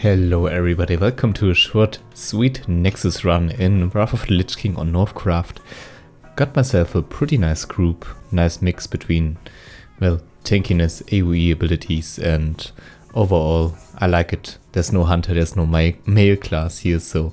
Hello everybody, welcome to a short, sweet Nexus run in Wrath of the Lich King on Northcraft. Got myself a pretty nice group, nice mix between, well, tankiness, AoE abilities, and overall, I like it. There's no hunter, there's no male class here, so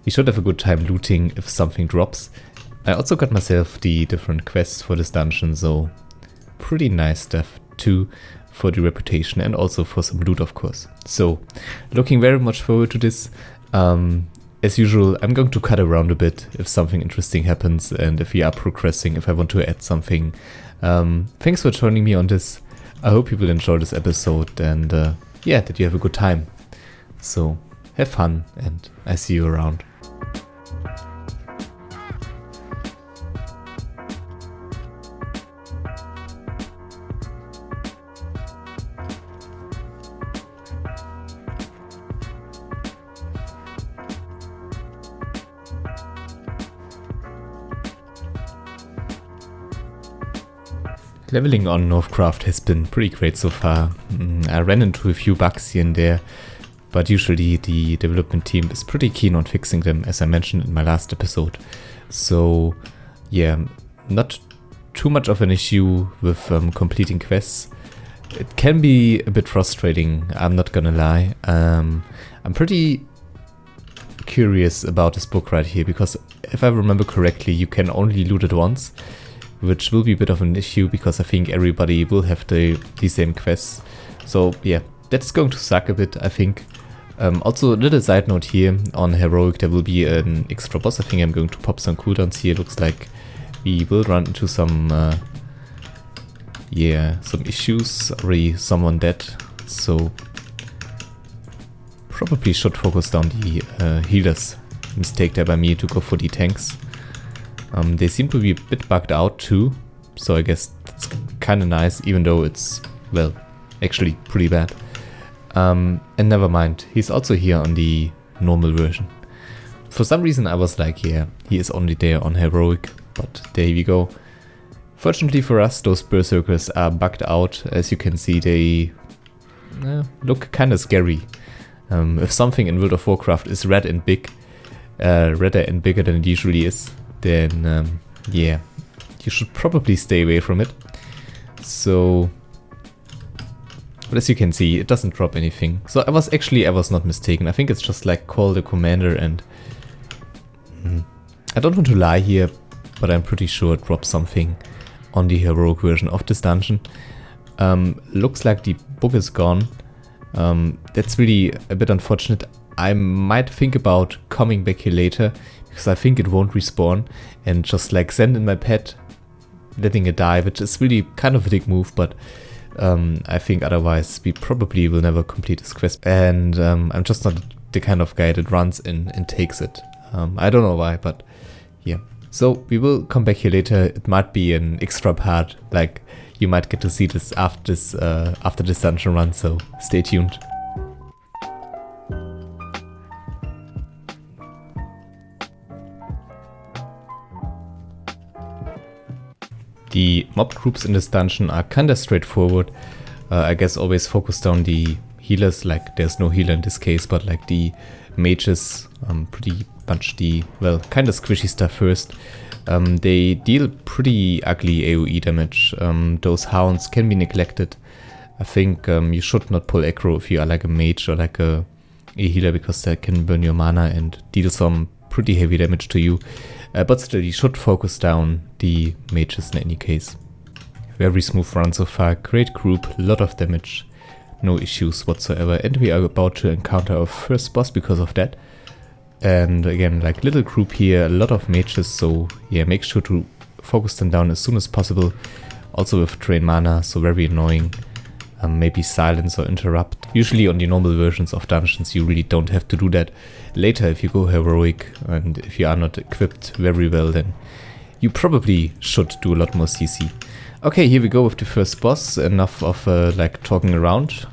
we should have a good time looting if something drops. I also got myself the different quests for this dungeon, so pretty nice stuff too. For the reputation and also for some loot, of course. So, looking very much forward to this. As usual, I'm going to cut around a bit if something interesting happens and if we are progressing, if I want to add something. Thanks for joining me on this. I hope you will enjoy this episode and yeah, that you have a good time. So, have fun and I see you around. Leveling on Northcraft has been pretty great so far. I ran into a few bugs here and there, but usually the development team is pretty keen on fixing them, as I mentioned in my last episode. So yeah, not too much of an issue with completing quests. It can be a bit frustrating, I'm not gonna lie. I'm pretty curious about this book right here, because if I remember correctly, you can only loot it once, which will be a bit of an issue because I think everybody will have the same quests. So yeah, that's going to suck a bit, I think. Also, a little side note here, on Heroic there will be an extra boss. I think I'm going to pop some cooldowns here. Looks like we will run into some, some issues. Already someone dead, so probably should focus down the healers. Mistake there by me to go for the tanks. They seem to be a bit bugged out too, so I guess that's kind of nice, even though it's, well, actually pretty bad. And never mind, he's also here on the normal version. For some reason I was like, yeah, he is only there on Heroic, but there we go. Fortunately for us, those berserkers are bugged out. As you can see, they look kind of scary. If something in World of Warcraft is red and big, redder and bigger than it usually is, then yeah, you should probably stay away from it. So, but as you can see, it doesn't drop anything. So I was not mistaken. I think it's just like call the commander and I don't want to lie here, but I'm pretty sure it drops something on the heroic version of this dungeon. Looks like the book is gone. That's really a bit unfortunate. I might think about coming back here later, because I think it won't respawn, and just like send in my pet, letting it die, which is really kind of a dick move, but I think otherwise we probably will never complete this quest, and I'm just not the kind of guy that runs in and takes it. I don't know why, but yeah. So we will come back here later. It might be an extra part, like you might get to see this after this dungeon run, so stay tuned. The mob groups in this dungeon are kinda straightforward. I guess always focus down the healers, like there's no healer in this case, but like the mages, pretty much the, well, kinda squishy stuff first. They deal pretty ugly AoE damage. Those hounds can be neglected. I think you should not pull aggro if you are like a mage or like a healer, because that can burn your mana and deal some pretty heavy damage to you. But still, you should focus down the mages in any case. Very smooth run so far, great group, lot of damage, no issues whatsoever. And we are about to encounter our first boss because of that. And again, like little group here, a lot of mages, so yeah, make sure to focus them down as soon as possible. Also with drain mana, so very annoying. Maybe silence or interrupt. Usually on the normal versions of dungeons you really don't have to do that. Later if you go heroic and if you are not equipped very well, then you probably should do a lot more CC. Okay, here we go with the first boss. Enough of like talking around.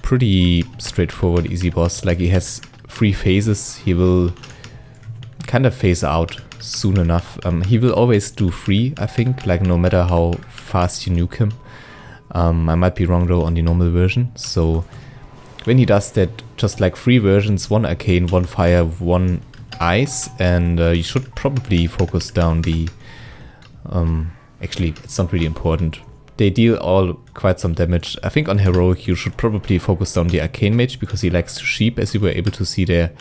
Pretty straightforward, easy boss. Like he has 3 phases. He will kind of phase out soon enough. He will always do 3, I think, like no matter how fast you nuke him. I might be wrong though on the normal version, so when he does that, just like 3 versions, 1 arcane, 1 fire, 1 ice, and you should probably focus down the... actually, it's not really important. They deal all quite some damage. I think on heroic you should probably focus down the arcane mage because he likes to sheep, as you were able to see there.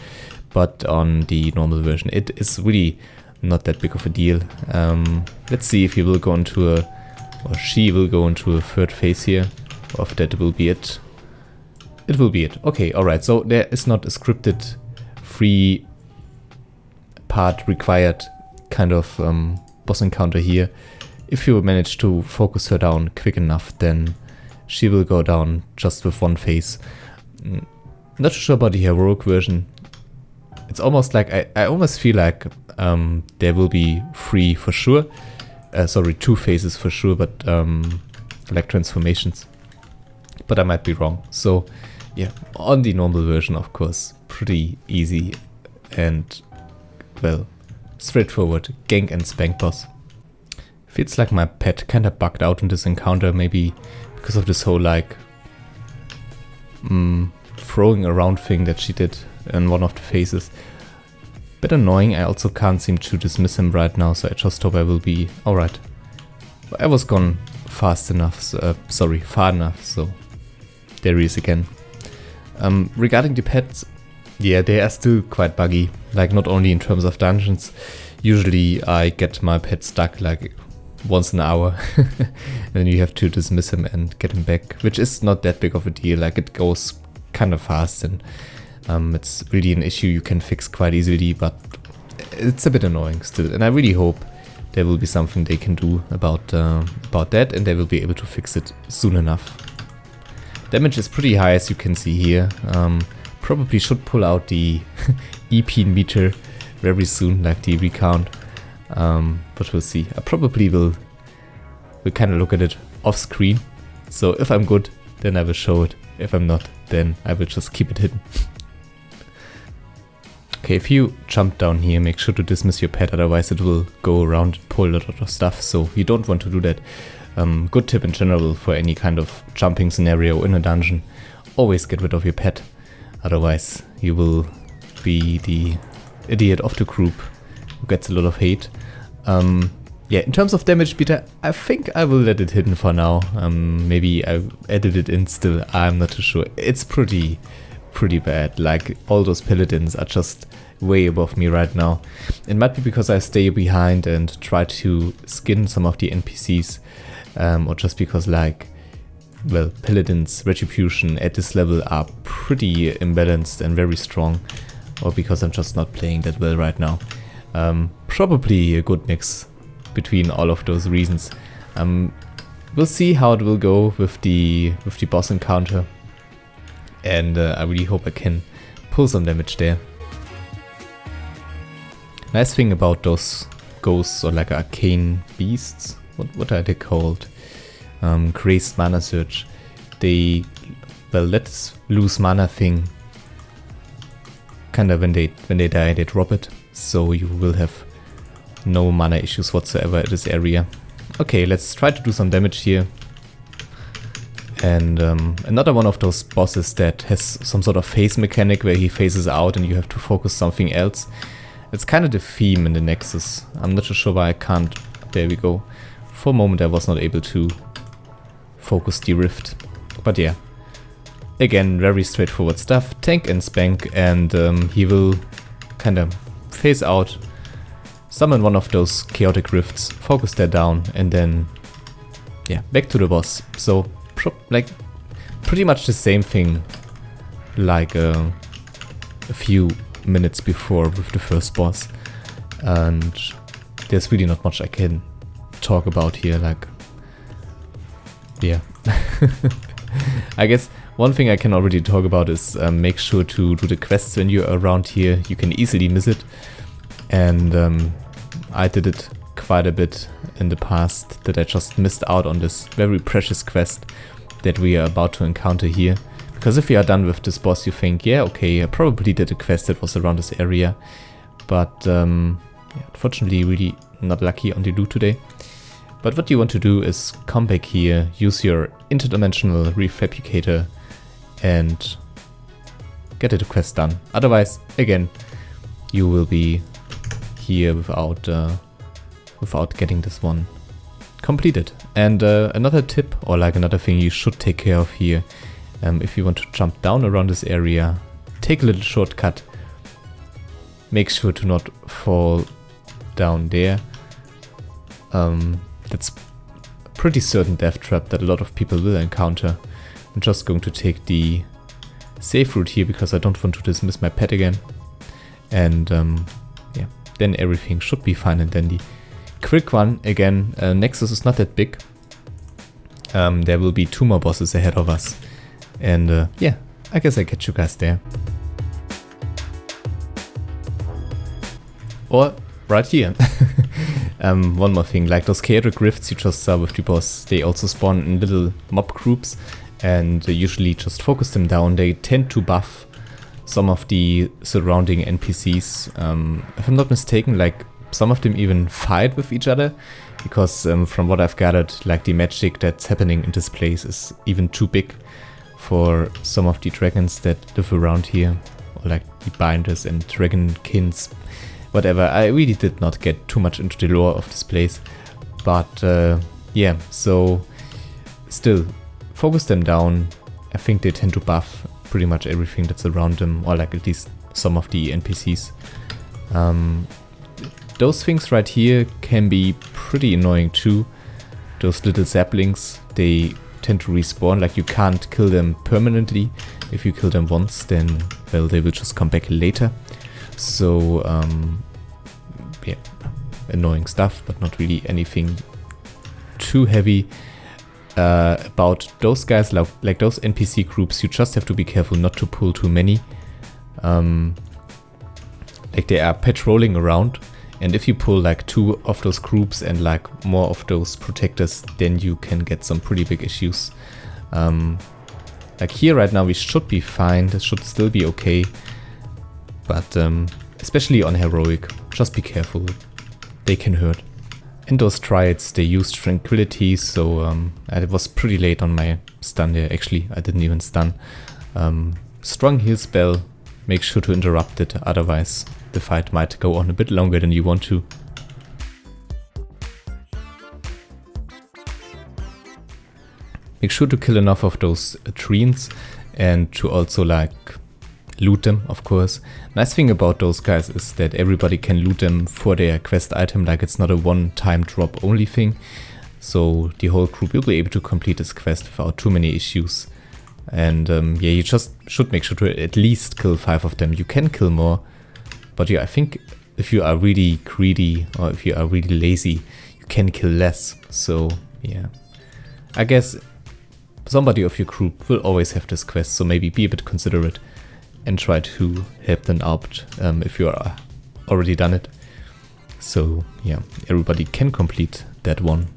But on the normal version it is really not that big of a deal. Let's see if he will go into a... or she will go into a 3rd phase here. Or if that will be it. It will be it. Okay, alright, so there is not a scripted 3 part required kind of boss encounter here. If you manage to focus her down quick enough, then she will go down just with 1 phase. Not sure about the heroic version. It's almost like, I almost feel like there will be 3 for sure. Sorry, 2 phases for sure, but like transformations. But I might be wrong. So yeah, on the normal version, of course, pretty easy and, well, straightforward gank and spank boss. Feels like my pet kinda bugged out in this encounter, maybe because of this whole like throwing around thing that she did in one of the phases. Bit annoying. I also can't seem to dismiss him right now, so I just hope I will be alright. I was gone fast enough, so, sorry, far enough, so there he is again. Regarding the pets, yeah, they are still quite buggy, like not only in terms of dungeons. Usually I get my pet stuck like once an hour and then you have to dismiss him and get him back, which is not that big of a deal. Like, it goes kind of fast and it's really an issue you can fix quite easily, but it's a bit annoying still, and I really hope there will be something they can do about that, and they will be able to fix it soon enough. Damage is pretty high, as you can see here. Probably should pull out the EP meter very soon, like the recount. But we'll see. I probably will kind of look at it off screen. So if I'm good, then I will show it. If I'm not, then I will just keep it hidden. Okay, if you jump down here, make sure to dismiss your pet, otherwise it will go around and pull a lot of stuff, so you don't want to do that. Good tip in general for any kind of jumping scenario in a dungeon. Always get rid of your pet, otherwise you will be the idiot of the group who gets a lot of hate. Yeah, in terms of damage meter, I think I will let it hidden for now. Maybe I added it in still, I'm not too sure. It's pretty bad. Like, all those paladins are just way above me right now. It might be because I stay behind and try to skin some of the NPCs, or just because, like, well, paladins retribution at this level are pretty imbalanced and very strong, or because I'm just not playing that well right now. Probably a good mix between all of those reasons. We'll see how it will go with the boss encounter, and I really hope I can pull some damage there. Nice thing about those ghosts, or like arcane beasts, what are they called? Crazed mana surge. They, well, let's lose mana thing. Kinda when they die, they drop it, so you will have no mana issues whatsoever at this area. Okay, let's try to do some damage here. And another one of those bosses that has some sort of phase mechanic where he phases out and you have to focus something else. It's kind of the theme in the Nexus. I'm not too sure why I can't. There we go. For a moment I was not able to focus the rift. But yeah. Again, very straightforward stuff. Tank and spank, and he will kind of phase out, summon one of those chaotic rifts, focus that down, and then yeah, back to the boss. So like pretty much the same thing like a few minutes before with the first boss, and there's really not much I can talk about here. Like, yeah. I guess one thing I can already talk about is make sure to do the quests when you're around here. You can easily miss it, and I did it quite a bit in the past, that I just missed out on this very precious quest that we are about to encounter here. Because if you are done with this boss, you think, yeah, okay, I probably did a quest that was around this area, but yeah, unfortunately really not lucky on the loot today. But what you want to do is come back here, use your interdimensional refabricator, and get the quest done. Otherwise, again, you will be here without getting this one completed. And another tip, or like another thing you should take care of here, if you want to jump down around this area, take a little shortcut. Make sure to not fall down there. That's a pretty certain death trap that a lot of people will encounter. I'm just going to take the safe route here because I don't want to dismiss my pet again. And yeah, then everything should be fine and dandy. Quick one, again, Nexus is not that big. There will be 2 more bosses ahead of us. And yeah, I guess I catch you guys there. Or right here. One more thing, like those chaotic rifts you just saw with the boss, they also spawn in little mob groups and usually just focus them down. They tend to buff some of the surrounding NPCs. If I'm not mistaken, like some of them even fight with each other because from what I've gathered, like the magic that's happening in this place is even too big for some of the dragons that live around here, or like the binders and dragonkins. Whatever, I really did not get too much into the lore of this place, but yeah, so still, focus them down. I think they tend to buff pretty much everything that's around them, or like at least some of the NPCs. Those things right here can be pretty annoying too. Those little saplings, they tend to respawn, like you can't kill them permanently. If you kill them once, then, well, they will just come back later. So, yeah, annoying stuff, but not really anything too heavy. About those guys, like those NPC groups, you just have to be careful not to pull too many. Like they are patrolling around, and if you pull like 2 of those groups and like more of those protectors, then you can get some pretty big issues. Like here right now we should be fine, this should still be okay. But especially on heroic, just be careful, they can hurt. And those triads, they use tranquility, so it was pretty late on my stun there. Actually, I didn't even stun. Strong heal spell, make sure to interrupt it, otherwise the fight might go on a bit longer than you want to. Make sure to kill enough of those treants and to also like loot them, of course. Nice thing about those guys is that everybody can loot them for their quest item, like it's not a one-time drop only thing. So the whole group will be able to complete this quest without too many issues. And yeah, you just should make sure to at least kill 5 of them. You can kill more, but yeah, I think if you are really greedy or if you are really lazy, you can kill less. So yeah, I guess somebody of your group will always have this quest, so maybe be a bit considerate and try to help them out if you are already done it. So yeah, everybody can complete that one.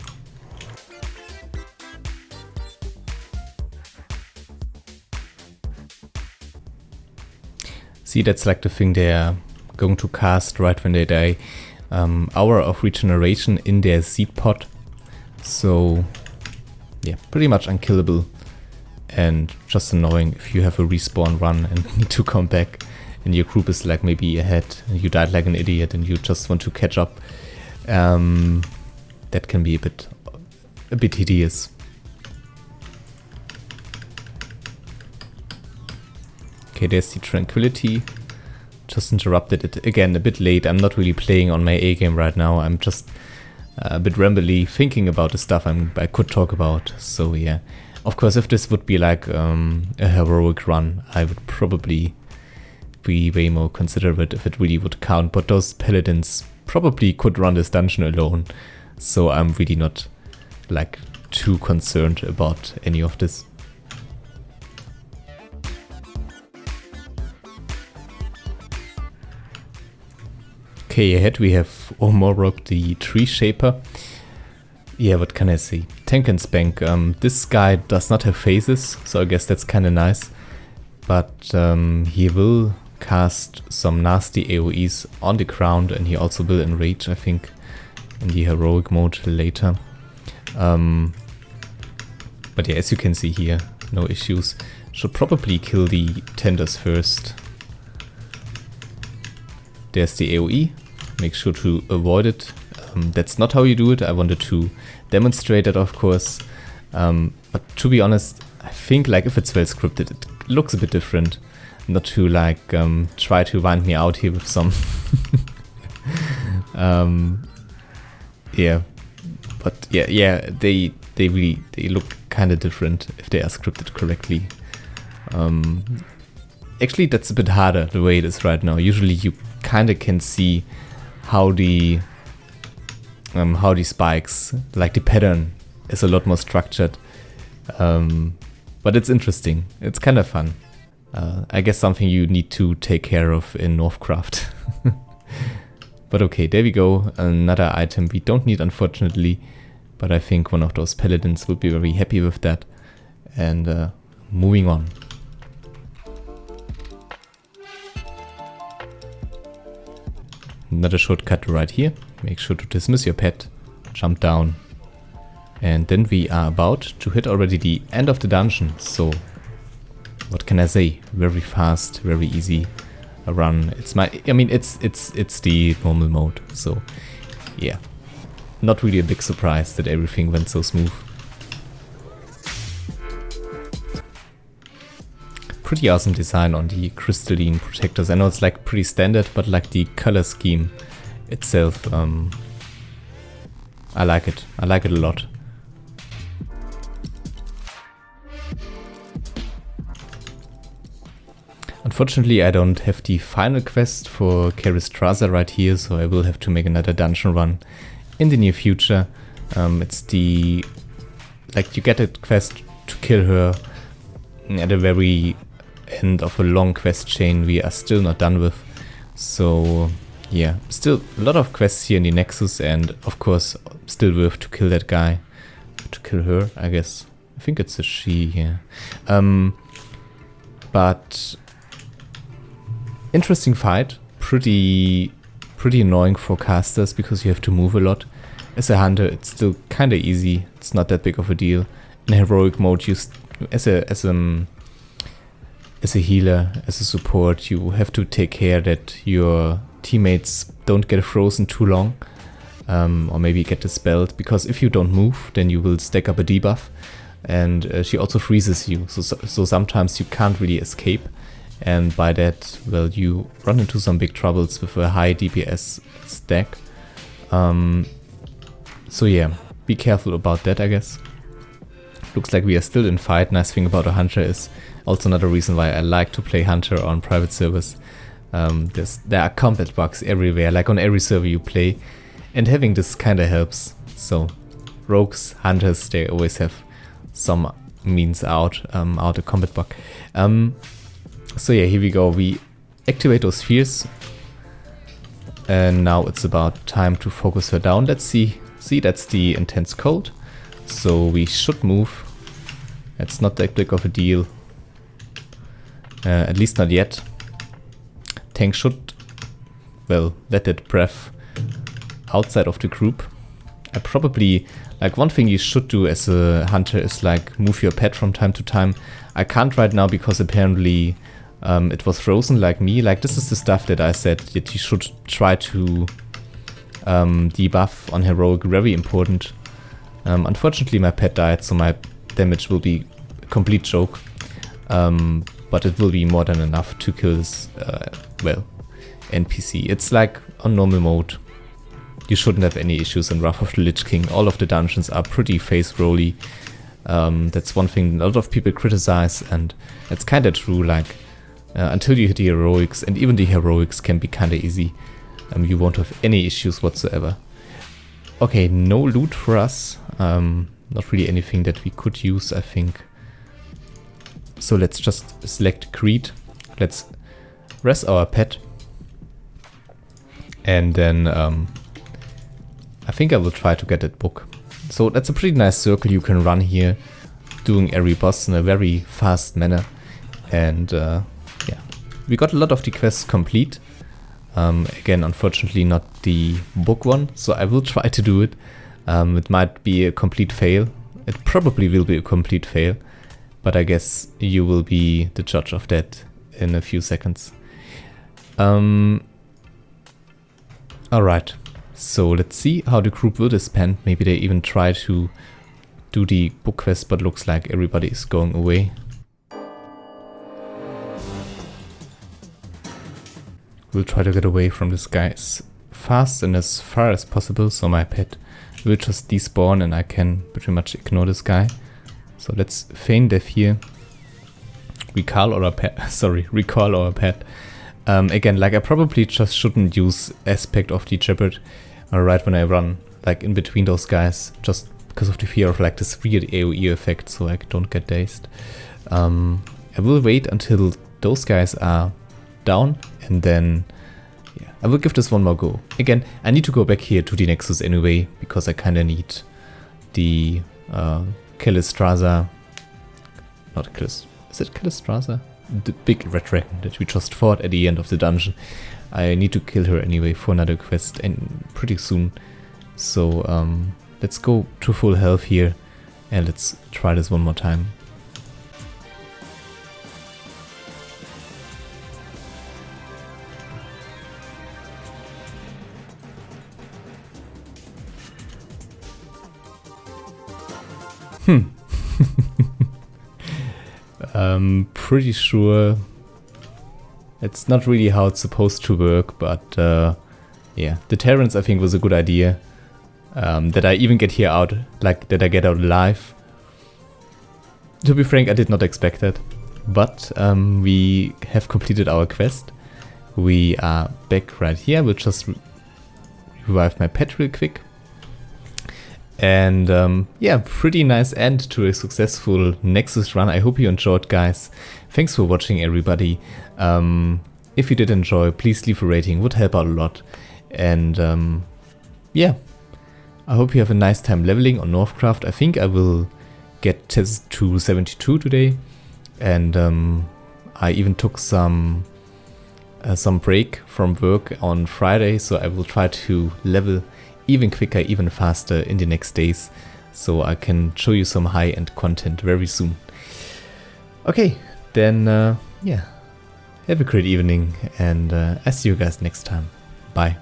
See, that's like the thing they are going to cast right when they die. Hour of regeneration in their seed pod. So yeah, pretty much unkillable. And just annoying if you have a respawn run and need to come back and your group is like maybe ahead and you died like an idiot and you just want to catch up. That can be a bit hideous. Okay, there's the tranquility. Just interrupted it again a bit late. I'm not really playing on my A game right now. I'm just a bit rambly thinking about the stuff I could talk about. So yeah. Of course, if this would be like a heroic run, I would probably be way more considerate if it really would count. But those paladins probably could run this dungeon alone. So I'm really not like too concerned about any of this. Okay, ahead we have Omorok, the Tree Shaper. Yeah, what can I say? Tank and Spank. This guy does not have phases, so I guess that's kinda nice. But he will cast some nasty AoEs on the ground and he also will enrage, I think, in the heroic mode later. But yeah, as you can see here, no issues. Should probably kill the tenders first. There's the AoE. Make sure to avoid it. That's not how you do it. I wanted to demonstrate it, of course. But to be honest, I think like if it's well scripted, it looks a bit different. Not to like try to wind me out here with some yeah, but yeah, they look kind of different if they are scripted correctly. Actually, that's a bit harder the way it is right now. Usually, you kind of can see how the spikes, like the pattern, is a lot more structured. But it's interesting. It's kind of fun. I guess something you need to take care of in Northcraft. But okay, there we go. Another item we don't need, unfortunately. But I think one of those paladins will be very happy with that. And moving on. Another shortcut right here. Make sure to dismiss your pet. Jump down. And then we are about to hit already the end of the dungeon. So what can I say? Very fast, very easy run. It's the normal mode. So yeah, not really a big surprise that everything went so smooth. Pretty awesome design on the crystalline protectors. I know it's like pretty standard, but like the color scheme itself, I like it. I like it a lot. Unfortunately, I don't have the final quest for Karistraza right here, so I will have to make another dungeon run in the near future. It's the... like, you get a quest to kill her at the very end of a long quest chain we are still not done with. So, yeah, still a lot of quests here in the Nexus, and of course, still worth to kill that guy. To kill her, I guess. I think it's a she here. But... interesting fight, pretty annoying for casters because you have to move a lot. As a hunter, it's still kind of easy. It's not that big of a deal. In heroic mode, you as a healer, as a support, you have to take care that your teammates don't get frozen too long, or maybe get dispelled. Because if you don't move, then you will stack up a debuff, and she also freezes you. So sometimes you can't really escape. And by that, well, you run into some big troubles with a high DPS stack. So yeah, be careful about that, I guess. Looks like we are still in fight. Nice thing about a hunter is also another reason why I like to play hunter on private servers. There are combat bugs everywhere, like on every server you play. And having this kind of helps. So rogues, hunters, they always have some means out a combat bug. So yeah, here we go. We activate those spheres. And now it's about time to focus her down. Let's see. See, that's the intense cold. So we should move. It's not that big of a deal. At least not yet. Tank should, well, let that breath outside of the group. I probably, like one thing you should do as a hunter is like move your pet from time to time. I can't right now because apparently it was frozen like me. Like this is the stuff that I said that you should try to debuff on heroic, very important. Unfortunately my pet died, so my damage will be a complete joke. But it will be more than enough to kill this, well, NPC. It's like on normal mode. You shouldn't have any issues in Wrath of the Lich King. All of the dungeons are pretty face rolly. That's one thing a lot of people criticize, and it's kinda true, like until you hit the heroics, and even the heroics can be kinda easy. You won't have any issues whatsoever. Okay, no loot for us. Not really anything that we could use, I think. So let's just select Creed. Let's rest our pet. And then I think I will try to get that book. So that's a pretty nice circle you can run here, doing every boss in a very fast manner. And yeah, we got a lot of the quests complete. Again, unfortunately not the book one, so I will try to do it. It might be a complete fail. It probably will be a complete fail. but I guess you will be the judge of that in a few seconds. Alright, so let's see how the group will disband. Maybe they even try to do the book quest, but looks like everybody is going away. We'll try to get away from this guy as fast and as far as possible, so my pet will just despawn and I can pretty much ignore this guy. So let's feign death here. Recall our pet. Sorry, recall our pet. Again, like I probably just shouldn't use aspect of the Shepherd right when I run like in between those guys, just because of the fear of like this weird AoE effect, so I don't get dazed. I will wait until those guys are down, and then yeah, I will give this one more go. Again, I need to go back here to the Nexus anyway, because I kind of need the Kalistraza. Not Kalis. Is it Kalistraza? The big red dragon that we just fought at the end of the dungeon. I need to kill her anyway for another quest and pretty soon. So let's go to full health here and let's try this one more time. Pretty sure it's not really how it's supposed to work, but yeah, the Terrans I think was a good idea. That I even get here out, like that I get out alive. To be frank, I did not expect that, but we have completed our quest. We are back right here. We'll just revive my pet real quick. And yeah, pretty nice end to a successful Nexus run. I hope you enjoyed, guys. Thanks for watching, everybody. If you did enjoy, please leave a rating, would help out a lot. And yeah, I hope you have a nice time leveling on Northcraft. I think I will get to 72 today. And I even took some break from work on Friday, so I will try to level even quicker, even faster in the next days, so I can show you some high-end content very soon. Okay, then yeah, have a great evening, and I see you guys next time. Bye.